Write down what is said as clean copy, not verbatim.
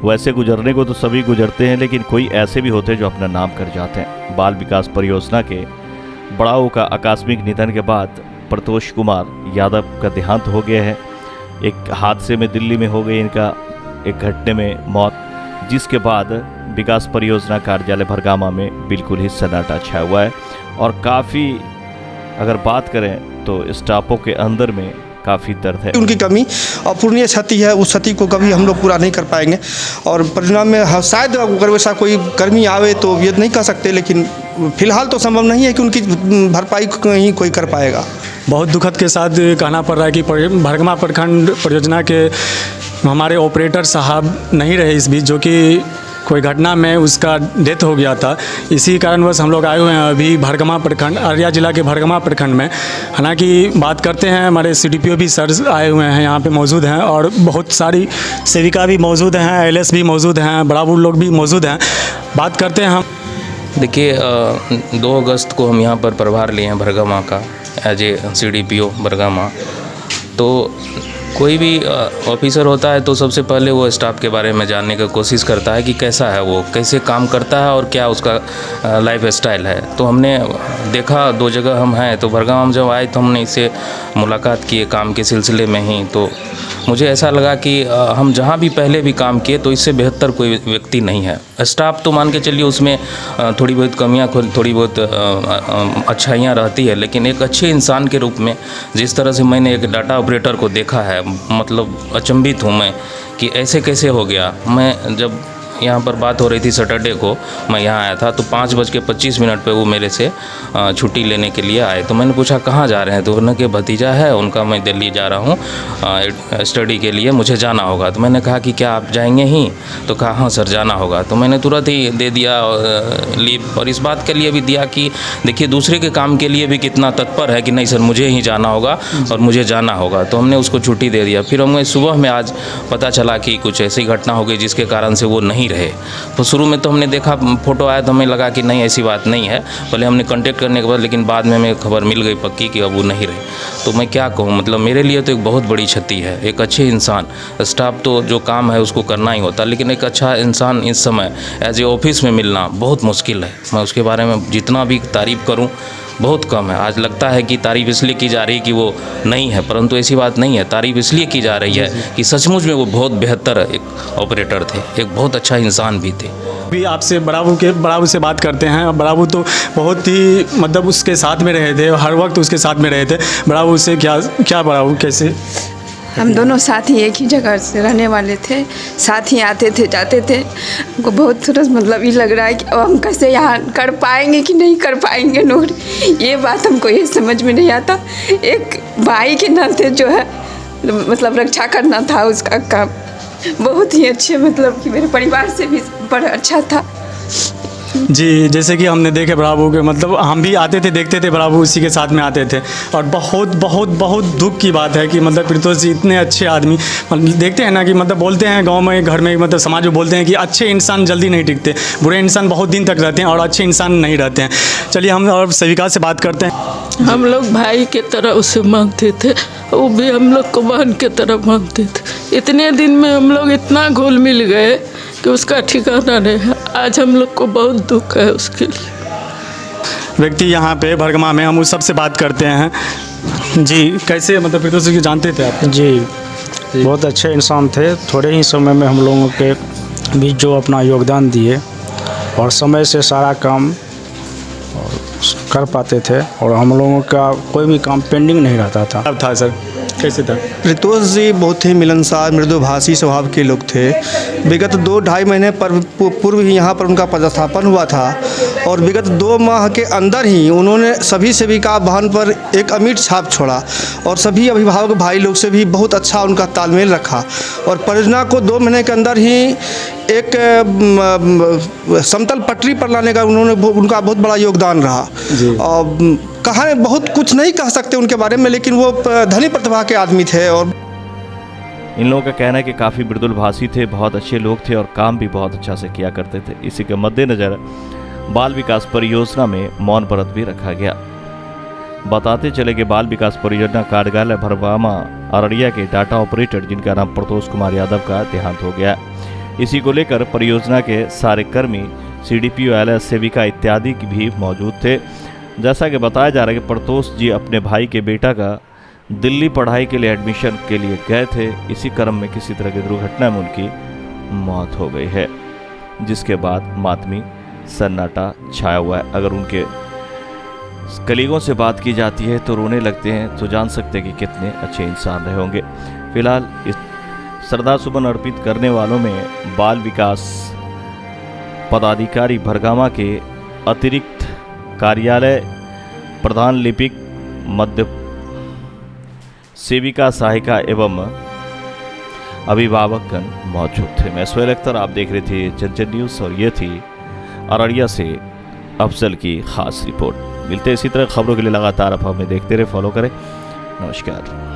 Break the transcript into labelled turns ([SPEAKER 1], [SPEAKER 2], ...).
[SPEAKER 1] वैसे गुजरने को तो सभी गुजरते हैं, लेकिन कोई ऐसे भी होते हैं जो अपना नाम कर जाते हैं। बाल विकास परियोजना के बड़ाऊ का आकस्मिक निधन के बाद प्रतोष कुमार यादव का देहांत हो गया है। एक हादसे में दिल्ली में हो गई इनका एक घटने में मौत, जिसके बाद विकास परियोजना कार्यालय भरगामा में बिल्कुल ही सन्नाटा छाया हुआ है। और काफ़ी अगर बात करें तो स्टाफों के अंदर में काफ़ी दर्द है।
[SPEAKER 2] उनकी कमी अपूर्णीय क्षति है, उस क्षति को कभी हम लोग पूरा नहीं कर पाएंगे। और परिणाम में शायद अगर वैसा कोई कर्मी आवे तो ये नहीं कह सकते, लेकिन फिलहाल तो संभव नहीं है कि उनकी भरपाई कहीं कोई कर पाएगा।
[SPEAKER 3] बहुत दुखद के साथ कहना पड़ रहा है कि भरगमा प्रखंड परियोजना के हमारे ऑपरेटर साहब नहीं रहे इस बीच, जो कि कोई घटना में उसका डेथ हो गया था। इसी कारणवश हम लोग आए हुए हैं अभी भरगमा प्रखंड, अररिया जिला के भरगमा प्रखंड में। हालांकि बात करते हैं, हमारे CDPO भी सर आए हुए हैं, यहाँ पे मौजूद हैं, और बहुत सारी सेविका भी मौजूद हैं, LS भी मौजूद हैं, बड़ाबू लोग भी मौजूद हैं। बात करते हैं हम।
[SPEAKER 4] देखिए 2 अगस्त को हम यहाँ पर प्रभार लिए हैं भरगमा का एज ए CDPO भरगमा। तो कोई भी ऑफिसर होता है तो सबसे पहले वो स्टाफ के बारे में जानने की कोशिश करता है कि कैसा है, वो कैसे काम करता है और क्या उसका लाइफ स्टाइल है। तो हमने देखा 2 जगह हम हैं, तो भरगाम हम जब आए तो हमने इससे मुलाकात किए काम के सिलसिले में ही। तो मुझे ऐसा लगा कि हम जहाँ भी पहले भी काम किए तो इससे बेहतर कोई व्यक्ति नहीं है। स्टाफ तो मान के चलिए उसमें थोड़ी बहुत कमियाँ, थोड़ी बहुत अच्छाइयाँ रहती है, लेकिन एक अच्छे इंसान के रूप में जिस तरह से मैंने एक डाटा ऑपरेटर को देखा है, मतलब अचंभित हूँ मैं कि ऐसे कैसे हो गया। मैं जब यहाँ पर बात हो रही थी सैटरडे को, मैं यहाँ आया था तो 5:25 पे वो मेरे से छुट्टी लेने के लिए आए। तो मैंने पूछा कहाँ जा रहे हैं, तो उन्होंने कि भतीजा है उनका, मैं दिल्ली जा रहा हूँ स्टडी के लिए, मुझे जाना होगा। तो मैंने कहा कि क्या आप जाएंगे ही? तो कहा हाँ सर जाना होगा। तो मैंने तुरंत ही दे दिया लीव, और इस बात के लिए भी दिया कि देखिए दूसरे के काम के लिए भी कितना तत्पर है कि नहीं सर मुझे ही जाना होगा और मुझे जाना होगा। तो हमने उसको छुट्टी दे दिया। फिर हमें सुबह में आज पता चला कि कुछ ऐसी घटना हो गई जिसके कारण से वो नहीं रहे। तो शुरू में तो हमने देखा फ़ोटो आया तो हमें लगा कि नहीं ऐसी बात नहीं है, पहले हमने कांटेक्ट करने के बाद, लेकिन बाद में हमें खबर मिल गई पक्की कि अब वो नहीं रहे। तो मैं क्या कहूँ, मतलब मेरे लिए तो एक बहुत बड़ी क्षति है। एक अच्छे इंसान, स्टाफ तो जो काम है उसको करना ही होता, लेकिन एक अच्छा इंसान इस समय एज ए ऑफिस में मिलना बहुत मुश्किल है। मैं उसके बारे में जितना भी तारीफ़ करूँ बहुत कम है। आज लगता है कि तारीफ़ इसलिए की जा रही है कि वो नहीं है, परंतु ऐसी बात नहीं है। तारीफ़ इसलिए की जा रही है कि सचमुच में वो बहुत बेहतर एक ऑपरेटर थे, एक बहुत अच्छा इंसान भी थे।
[SPEAKER 3] भी आपसे बड़ाबू से बात करते हैं। बड़ाबू तो बहुत ही मतलब उसके साथ में रहे थे, हर वक्त उसके साथ में रहे थे। बड़ाबू से क्या बड़ाबू कैसे?
[SPEAKER 5] हम दोनों साथ ही एक ही जगह से रहने वाले थे, साथ ही आते थे जाते थे। हमको बहुत थोड़ा मतलब ये लग रहा है कि अब हम कैसे यहाँ कर पाएंगे कि नहीं कर पाएंगे नौकरी, ये बात हमको ये समझ में नहीं आता। एक भाई के नाते जो है मतलब रक्षा करना था उसका काम, बहुत ही अच्छे मतलब कि मेरे परिवार से भी बड़ा अच्छा था
[SPEAKER 3] जी। जैसे कि हमने देखे बड़ाबू के, मतलब हम भी आते थे देखते थे, बड़ाबू उसी के साथ में आते थे। और बहुत बहुत बहुत दुख की बात है कि मतलब प्रतोष जी इतने अच्छे आदमी, मतलब देखते हैं ना कि मतलब बोलते हैं गांव में घर में मतलब समाज में बोलते हैं कि अच्छे इंसान जल्दी नहीं टिकते, बुरे इंसान बहुत दिन तक रहते हैं और अच्छे इंसान नहीं रहते हैं। चलिए हम और सेविका से बात करते हैं।
[SPEAKER 6] हम लोग भाई के तरह उसे मानते थे, वो भी हम लोग को बहन के तरह मानते थे। इतने दिन में हम लोग इतना घुल मिल गए कि उसका ठिकाना नहीं है। आज हम लोग को बहुत दुख है उसके लिए।
[SPEAKER 3] व्यक्ति यहाँ पे भरगमा में हम उस सबसे बात करते हैं। जी कैसे मतलब प्रतोष जी जानते थे आप?
[SPEAKER 7] जी बहुत अच्छे इंसान थे। थोड़े ही समय में हम लोगों के बीच जो अपना योगदान दिए और समय से सारा काम कर पाते थे, और हम लोगों का कोई भी काम पेंडिंग नहीं रहता था।
[SPEAKER 3] अब था सर कैसे था?
[SPEAKER 2] प्रतोष जी बहुत ही मिलनसार मृदुभाषी स्वभाव के लोग थे। विगत 2-2.5 महीने पूर्व ही यहाँ पर उनका पदस्थापन हुआ था, और विगत 2 माह के अंदर ही उन्होंने सभी सेविका बहन पर एक अमिट छाप छोड़ा, और सभी अभिभावक भाई लोग से भी बहुत अच्छा उनका तालमेल रखा, और परियोजना को 2 महीने के अंदर ही एक समतल पटरी पर लाने का उनका बहुत बड़ा योगदान रहा। और कहा बहुत कुछ नहीं कह सकते उनके बारे में, लेकिन वो धनी प्रतिभा के आदमी थे। और
[SPEAKER 1] इन लोगों का कहना है कि काफ़ी मृदुलभाषी थे, बहुत अच्छे लोग थे और काम भी बहुत अच्छा से किया करते थे। इसी के मद्देनज़र बाल विकास परियोजना में मौन व्रत भी रखा गया। बताते चले कि बाल विकास परियोजना कार्यालय भरगामा अररिया के डाटा ऑपरेटर जिनका नाम प्रतोष कुमार यादव का देहांत हो गया। इसी को लेकर परियोजना के सारे कर्मी, CDPO, LS सेविका इत्यादि भी मौजूद थे। जैसा कि बताया जा रहा है कि प्रतोष जी अपने भाई के बेटा का दिल्ली पढ़ाई के लिए एडमिशन के लिए गए थे। इसी क्रम में किसी तरह की दुर्घटना में उनकी मौत हो गई है, जिसके बाद मातमी सन्नाटा छाया हुआ है। अगर उनके कलीगों से बात की जाती है तो रोने लगते हैं, तो जान सकते हैं कि कितने अच्छे इंसान रहे होंगे। फिलहाल इस श्रद्धा सुमन अर्पित करने वालों में बाल विकास पदाधिकारी भरगामा के अतिरिक्त कार्यालय प्रधान लिपिक, मध्य सेविका, सहायिका एवं अभिभावकगण मौजूद थे। मैं सोहेल अख्तर, आप देख रहे थे जनजन न्यूज़ और ये थी अररिया से अफजल की खास रिपोर्ट। मिलते हैं इसी तरह खबरों के लिए लगातार आप हमें देखते रहे, फॉलो करें। नमस्कार।